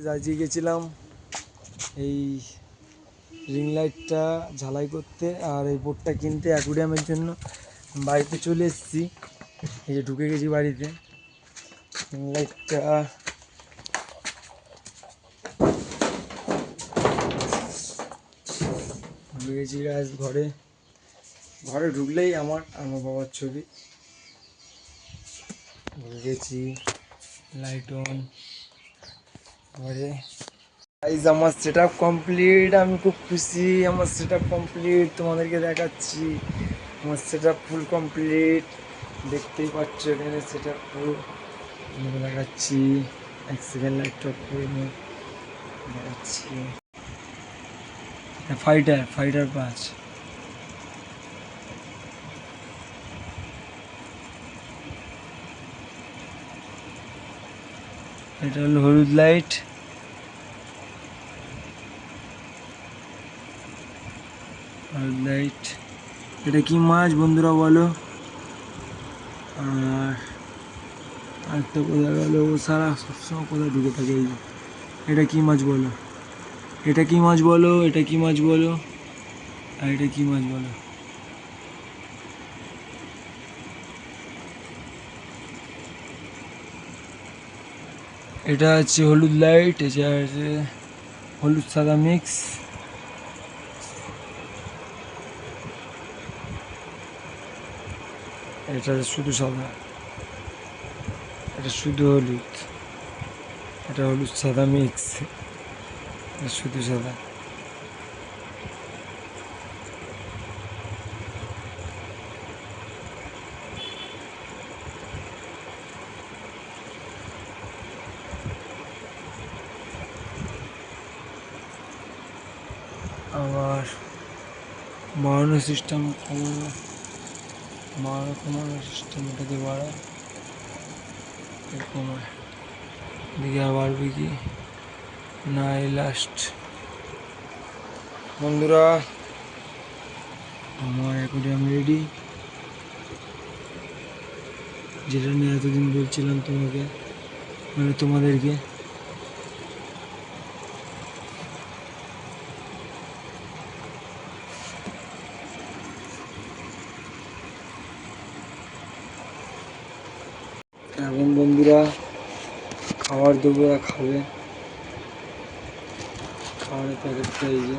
আজকে গেছিলাম এই রিং লাইটটা ঝালাই করতে আর এই বোর্ডটা কিনতে অ্যাকুরিয়ামের জন্য। বাড়িতে চলে এসেছি, এই যে ঢুকে গেছি বাড়িতে। রিং লাইটটা ঢুকে গেছি গাছ ঘরে। ঘরে ঢুকলেই আমার বাবার ছবি। ঢুকে গেছি, লাইট অন ঘরে। গাইস আমার সেটআপ কমপ্লিট, আমি খুব খুশি। আমার সেটআপ কমপ্লিট, তোমাদেরকে দেখাচ্ছি। আমার সেটআপ ফুল কমপ্লিট, দেখতেই পাচ্ছ এখানে সেটআপ পুরো দেখাচ্ছি। এক সেকেন্ড লাইট অফ করে দেখাচ্ছি। ফাইটার 5। এটা হলো হলুদ লাইট, হলুদ লাইট। এটা কি মাছ বন্ধুরা বলো? আর আরেকটা কোথায় গেল? ও সারা সবসময় কোথায় ঢুকে থাকে। এই এটা কি মাছ বলো? এটা কি মাছ বলো? এটা কি মাছ বলো? আর এটা কি মাছ বলো? এটা হচ্ছে হলুদ লাইট, এটা হচ্ছে হলুদ সাদা মিক্স। এটা শুধু সাদা, এটা শুধু হলুদ। এটা হলুদ সাদা মিক্স, এটা শুধু সাদা। আবার বাড়ানো সিস্টেম, বাড়ানো কমানো সিস্টেম, এটাকে বাড়া কমায়। দিকে আর বাড়বে কি না? এই লাস্ট বন্ধুরা, আমার অ্যাকুরিয়াম রেডি, যেটা নিয়ে এতদিন বলছিলাম তোমাকে, মানে তোমাদেরকে। এখন বন্ধুরা খাবার দেবো, খাবে। খাবারের প্যাকেটটা এই যে